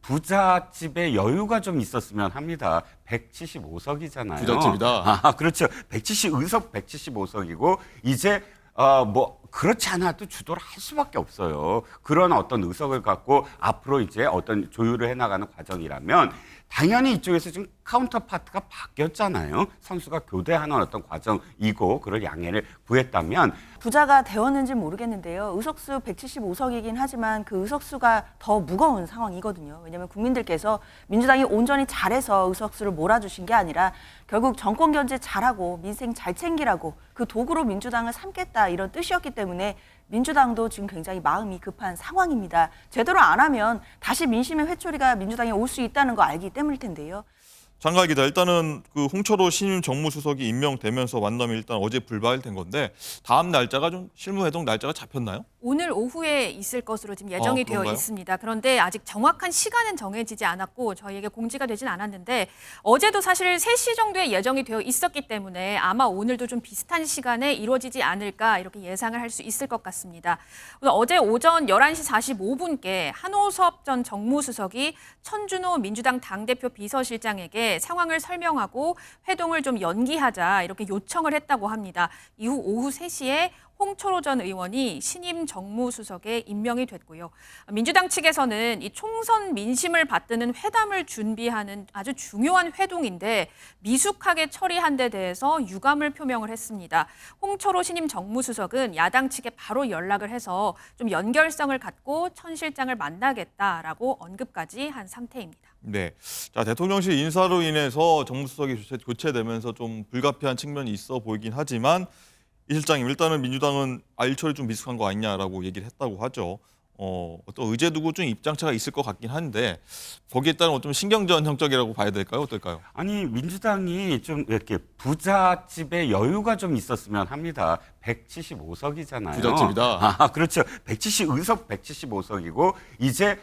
부잣집에 여유가 좀 있었으면 합니다. 175석이잖아요. 부잣집이다. 그렇죠. 의석 175석이고 이제 뭐 그렇지 않아도 주도를 할 수밖에 없어요. 그런 어떤 의석을 갖고 앞으로 이제 어떤 조율을 해나가는 과정이라면 당연히 이쪽에서 지금 카운터 파트가 바뀌었잖아요. 선수가 교대하는 어떤 과정이고 그럴 양해를 구했다면 부자가 되었는지 모르겠는데요. 의석수 175석이긴 하지만 그 의석수가 더 무거운 상황이거든요. 왜냐하면 국민들께서 민주당이 온전히 잘해서 의석수를 몰아주신 게 아니라 결국 정권 견제 잘하고 민생 잘 챙기라고 그 도구로 민주당을 삼겠다 이런 뜻이었기 때문에 민주당도 지금 굉장히 마음이 급한 상황입니다. 제대로 안 하면 다시 민심의 회초리가 민주당에 올 수 있다는 거 알기 때문일 텐데요. 장관 기자, 일단은 그 홍철호 신임 정무수석이 임명되면서 만남이 일단 어제 불발된 건데 다음 날짜가 좀 실무회동 날짜가 잡혔나요? 오늘 오후에 있을 것으로 지금 예정이 되어 그런가요? 있습니다. 그런데 아직 정확한 시간은 정해지지 않았고 저희에게 공지가 되진 않았는데 어제도 사실 3시 정도에 예정이 되어 있었기 때문에 아마 오늘도 좀 비슷한 시간에 이루어지지 않을까 이렇게 예상을 할 수 있을 것 같습니다. 어제 오전 11시 45분께 한호섭 전 정무수석이 천준호 민주당 당대표 비서실장에게 상황을 설명하고 회동을 좀 연기하자 이렇게 요청을 했다고 합니다. 이후 오후 3시에 홍철호 전 의원이 신임 정무수석에 임명이 됐고요. 민주당 측에서는 이 총선 민심을 받드는 회담을 준비하는 아주 중요한 회동인데 미숙하게 처리한 데 대해서 유감을 표명을 했습니다. 홍철호 신임 정무수석은 야당 측에 바로 연락을 해서 좀 연결성을 갖고 천 실장을 만나겠다라고 언급까지 한 상태입니다. 네. 자, 대통령실 인사로 인해서 정무수석이 교체되면서 좀 불가피한 측면이 있어 보이긴 하지만 이 실장님, 일단은 민주당은 일처리 좀 미숙한 거 아니냐라고 얘기를 했다고 하죠. 어떤 의제 두고 좀 입장차가 있을 것 같긴 한데 거기에 따른 어떤 신경전 형적이라고 봐야 될까요? 어떨까요? 아니 민주당이 좀 이렇게 부잣집에 여유가 좀 있었으면 합니다. 175석이잖아요. 부잣집이다. 그렇죠. 의석 175석이고 이제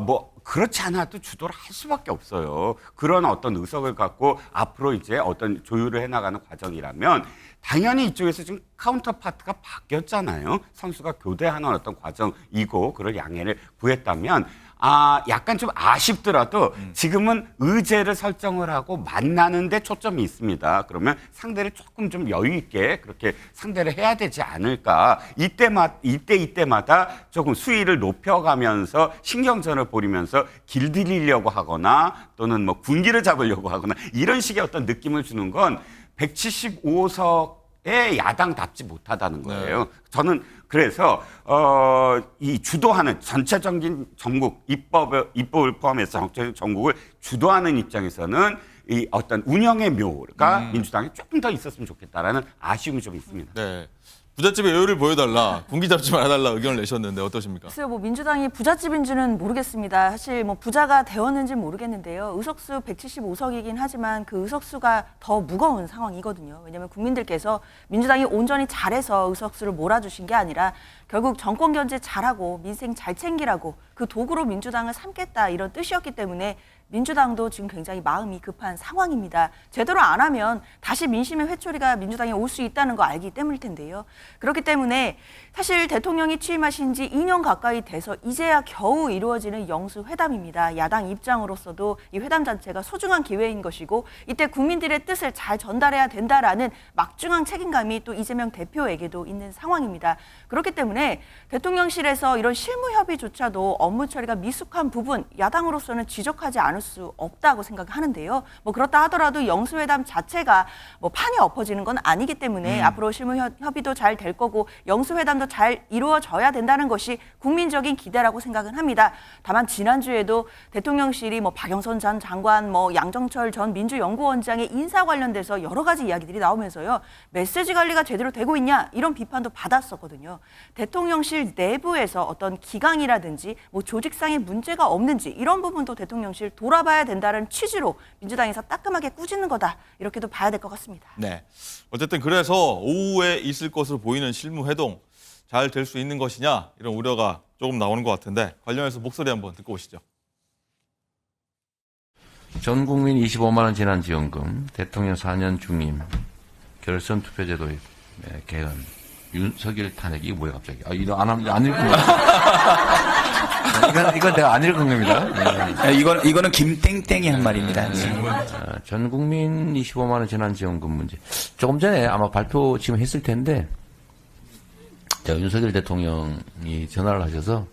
뭐 그렇지 않아도 주도를 할 수밖에 없어요. 그런 어떤 의석을 갖고 앞으로 이제 어떤 조율을 해나가는 과정이라면 당연히 이쪽에서 지금 카운터 파트가 바뀌었잖아요. 선수가 교대하는 어떤 과정이고 그럴 양해를 구했다면 약간 좀 아쉽더라도 지금은 의제를 설정을 하고 만나는 데 초점이 있습니다. 그러면 상대를 조금 좀 여유 있게 그렇게 상대를 해야 되지 않을까. 이때마다 조금 수위를 높여가면서 신경전을 벌이면서 길들이려고 하거나 또는 뭐 군기를 잡으려고 하거나 이런 식의 어떤 느낌을 주는 건 175석의 야당답지 못하다는 거예요. 저는 그래서 이 주도하는 전체적인 전국 입법을 포함해서 전체적인 전국을 주도하는 입장에서는 이 어떤 운영의 묘가 민주당에 조금 더 있었으면 좋겠다라는 아쉬움이 좀 있습니다. 네. 부잣집에 여유를 보여달라, 군기 잡지 말아달라 의견을 내셨는데 어떠십니까? 글쎄요, 뭐 민주당이 부잣집인지는 모르겠습니다. 사실 뭐 부자가 되었는지 모르겠는데요. 의석수 175석이긴 하지만 그 의석수가 더 무거운 상황이거든요. 왜냐하면 국민들께서 민주당이 온전히 잘해서 의석수를 몰아주신 게 아니라 결국 정권 견제 잘하고 민생 잘 챙기라고 그 도구로 민주당을 삼겠다 이런 뜻이었기 때문에 민주당도 지금 굉장히 마음이 급한 상황입니다. 제대로 안 하면 다시 민심의 회초리가 민주당에 올 수 있다는 거 알기 때문일 텐데요. 그렇기 때문에 사실 대통령이 취임하신 지 2년 가까이 돼서 이제야 겨우 이루어지는 영수회담입니다. 야당 입장으로서도 이 회담 자체가 소중한 기회인 것이고 이때 국민들의 뜻을 잘 전달해야 된다라는 막중한 책임감이 또 이재명 대표에게도 있는 상황입니다. 그렇기 때문에 대통령실에서 이런 실무 협의조차도 업무 처리가 미숙한 부분 야당으로서는 지적하지 않을 수 없다고 생각하는데요. 뭐 그렇다 하더라도 영수회담 자체가 뭐 판이 엎어지는 건 아니기 때문에 앞으로 실무 협의도 잘 될 거고 영수회담도 잘 이루어져야 된다는 것이 국민적인 기대라고 생각은 합니다. 다만 지난주에도 대통령실이 뭐 박영선 전 장관, 뭐 양정철 전 민주연구원장의 인사 관련돼서 여러 가지 이야기들이 나오면서요. 메시지 관리가 제대로 되고 있냐 이런 비판도 받았었거든요. 대통령실 내부에서 어떤 기강이라든지 뭐 조직상의 문제가 없는지 이런 부분도 대통령실 돌아봐야 된다는 취지로 민주당에서 따끔하게 꾸짖는 거다 이렇게도 봐야 될 것 같습니다. 네. 어쨌든 그래서 오후에 있을 것으로 보이는 실무회동 잘 될 수 있는 것이냐 이런 우려가 조금 나오는 것 같은데 관련해서 목소리 한번 듣고 오시죠. 전 국민 25만 원 재난지원금, 대통령 4년 중임, 결선 투표제도의 개헌, 윤석열 탄핵 이게 뭐야 갑자기? 이거 안 읽은 거. 이건 내가 안 읽은 겁니다. 네. 이거는 김땡땡이 한 말입니다. 전 국민 25만 원 재난지원금 문제. 조금 전에 아마 발표 지금 했을 텐데, 윤석열 대통령이 전화를 하셔서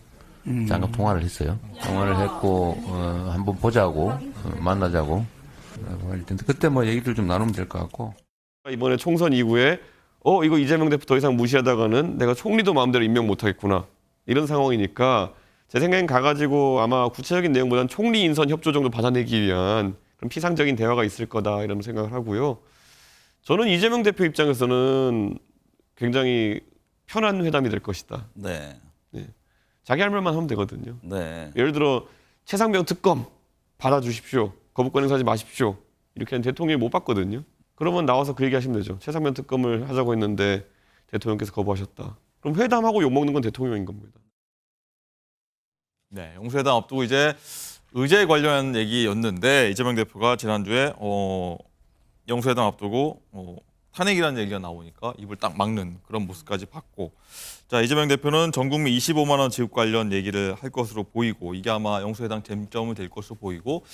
잠깐 통화를 했어요. 통화를 했고, 한번 보자고, 만나자고. 할 텐데, 그때 뭐 얘기를 좀 나누면 될 것 같고. 이번에 총선 이후에 이거 이재명 대표 더 이상 무시하다가는 내가 총리도 마음대로 임명 못하겠구나. 이런 상황이니까 제 생각엔 가가지고 아마 구체적인 내용보다는 총리 인선 협조 정도 받아내기 위한 그런 피상적인 대화가 있을 거다 이런 생각을 하고요. 저는 이재명 대표 입장에서는 굉장히 편한 회담이 될 것이다. 네. 자기 할 말만 하면 되거든요. 네. 예를 들어 최상병 특검 받아주십시오. 거부권 행사하지 마십시오. 이렇게 하는 대통령이 못 받거든요. 그러면 나와서 그 얘기 하시면 되죠. 최상병 특검을 하자고 했는데 대통령께서 거부하셨다. 그럼 회담하고 욕먹는 건 대통령인 겁니다. 네, 영수회담 앞두고 이제 의제 관련 얘기였는데 이재명 대표가 지난주에 영수회담 앞두고 탄핵이라는 얘기가 나오니까 입을 딱 막는 그런 모습까지 봤고, 자 이재명 대표는 전 국민 25만 원 지급 관련 얘기를 할 것으로 보이고 이게 아마 영수회담 쟁점이 될 것으로 보이고,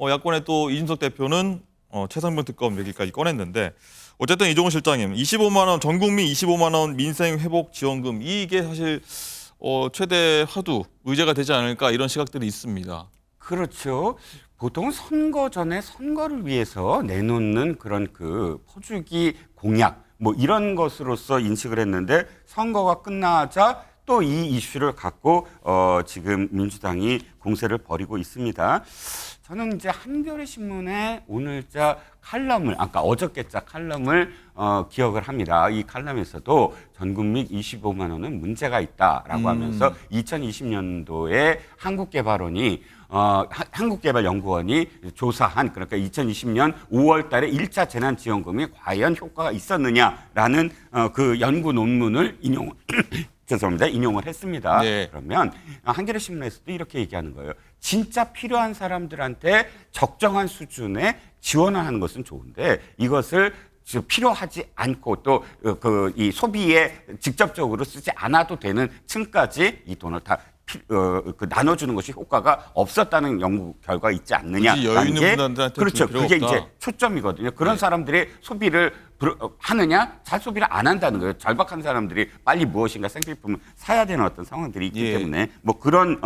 야권의 또 이준석 대표는 최상병 특검 얘기까지 꺼냈는데, 어쨌든 이종훈 실장님 25만 원 전 국민 25만 원 민생 회복 지원금 이게 사실 최대 화두 의제가 되지 않을까 이런 시각들이 있습니다. 그렇죠. 보통 선거 전에 선거를 위해서 내놓는 그런 그 퍼주기 공약 뭐 이런 것으로서 인식을 했는데, 선거가 끝나자 또 이 이슈를 갖고 지금 민주당이 공세를 벌이고 있습니다. 저는 이제 한겨레 신문의 오늘자 칼럼을, 아까 어저께자 칼럼을 기억을 합니다. 이 칼럼에서도 전국민 25만 원은 문제가 있다라고 하면서 2020년도에 한국개발연구원이 조사한, 그러니까 2020년 5월 달에 1차 재난지원금이 과연 효과가 있었느냐라는 그 연구 논문을 인용을 했습니다. 네. 그러면 한겨레 신문에서도 이렇게 얘기하는 거예요. 진짜 필요한 사람들한테 적정한 수준의 지원을 하는 것은 좋은데, 이것을 필요하지 않고 또 이 소비에 직접적으로 쓰지 않아도 되는 층까지 이 돈을 다 나눠주는 것이 효과가 없었다는 연구 결과가 있지 않느냐. 굳이 여유 있는 분들한테 그렇죠. 필요 그게 없다. 이제 초점이거든요. 그런 사람들이 소비를 하느냐, 잘 소비를 안 한다는 거예요. 절박한 사람들이 빨리 무엇인가 생필품을 사야 되는 어떤 상황들이 있기 때문에 뭐 그런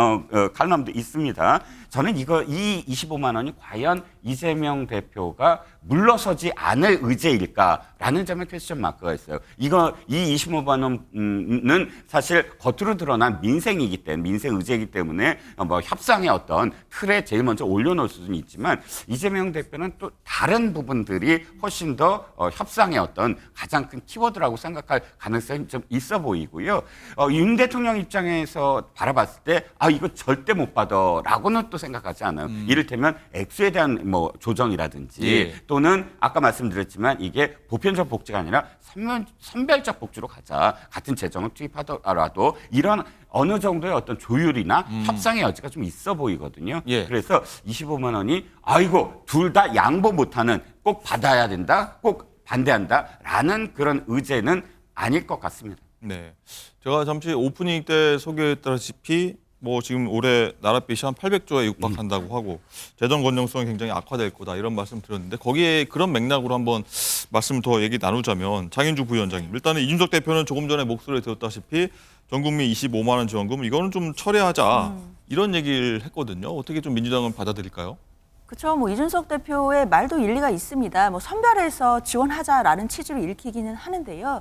칼럼도 있습니다. 저는 이 25만 원이 과연 이재명 대표가 물러서지 않을 의제일까라는 점에 퀘스천 마크가 있어요. 이 25만 원은 사실 겉으로 드러난 민생이기 때문에, 민생 의제이기 때문에 뭐 협상의 어떤 틀에 제일 먼저 올려놓을 수는 있지만, 이재명 대표는 또 다른 부분들이 훨씬 더 협상의 어떤 가장 큰 키워드라고 생각할 가능성이 좀 있어 보이고요. 윤 대통령 입장에서 바라봤을 때 이거 절대 못 받아라고는 또 생각하지 않아요. 이를테면 액수에 대한 뭐 조정이라든지 또는 아까 말씀드렸지만 이게 보편적 복지가 아니라 선별적 복지로 가자. 같은 재정을 투입하더라도 이런 어느 정도의 어떤 조율이나 협상의 여지가 좀 있어 보이거든요. 그래서 25만 원이 둘 다 양보 못하는, 꼭 받아야 된다, 꼭 반대한다라는 그런 의제는 아닐 것 같습니다. 네, 제가 잠시 오프닝 때 소개했다시피 뭐 지금 올해 나라빚이 한 800조에 육박한다고 하고 재정 건전성이 굉장히 악화될 거다 이런 말씀 드렸는데, 거기에 그런 맥락으로 한번 말씀 더 얘기 나누자면, 장인주 부위원장님, 일단은 이준석 대표는 조금 전에 목소리에 들었다시피 전 국민 25만 원 지원금 이거는 좀 철회하자 이런 얘기를 했거든요. 어떻게 좀 민주당은 받아들일까요? 그렇죠. 뭐 이준석 대표의 말도 일리가 있습니다. 뭐 선별해서 지원하자라는 취지로 읽히기는 하는데요.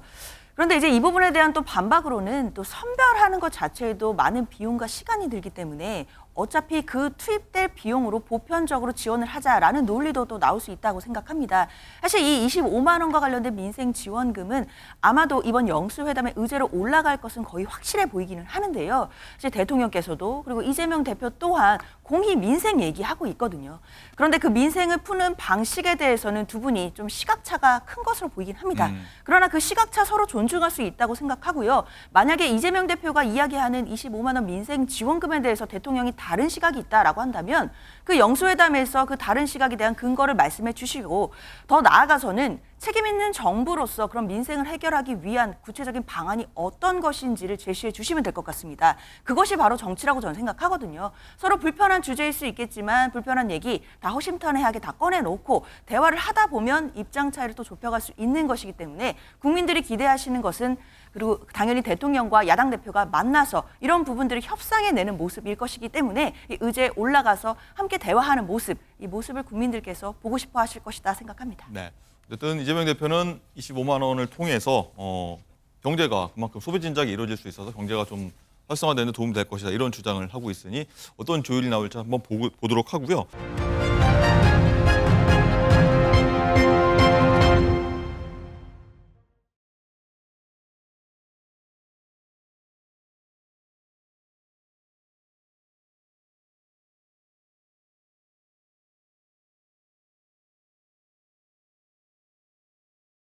그런데 이제 이 부분에 대한 또 반박으로는 또 선별하는 것 자체에도 많은 비용과 시간이 들기 때문에 어차피 그 투입될 비용으로 보편적으로 지원을 하자라는 논리도 또 나올 수 있다고 생각합니다. 사실 이 25만 원과 관련된 민생 지원금은 아마도 이번 영수회담의 의제로 올라갈 것은 거의 확실해 보이기는 하는데요. 사실 대통령께서도 그리고 이재명 대표 또한 공히 민생 얘기하고 있거든요. 그런데 그 민생을 푸는 방식에 대해서는 두 분이 좀 시각차가 큰 것으로 보이긴 합니다. 그러나 그 시각차 서로 존중할 수 있다고 생각하고요. 만약에 이재명 대표가 이야기하는 25만 원 민생 지원금에 대해서 대통령이 다른 시각이 있다라고 한다면 그 영수회담에서 그 다른 시각에 대한 근거를 말씀해 주시고, 더 나아가서는 책임 있는 정부로서 그런 민생을 해결하기 위한 구체적인 방안이 어떤 것인지를 제시해 주시면 될 것 같습니다. 그것이 바로 정치라고 저는 생각하거든요. 서로 불편한 주제일 수 있겠지만 불편한 얘기 다 허심탄회하게 다 꺼내놓고 대화를 하다 보면 입장 차이를 또 좁혀갈 수 있는 것이기 때문에 국민들이 기대하시는 것은 그리고 당연히 대통령과 야당 대표가 만나서 이런 부분들을 협상해내는 모습일 것이기 때문에 이 의제에 올라가서 함께 대화하는 모습, 이 모습을 국민들께서 보고 싶어 하실 것이다 생각합니다. 네. 어쨌든 이재명 대표는 25만 원을 통해서 경제가 그만큼 소비 진작이 이루어질 수 있어서 경제가 좀 활성화되는 데 도움이 될 것이다 이런 주장을 하고 있으니 어떤 조율이 나올지 한번 보도록 하고요.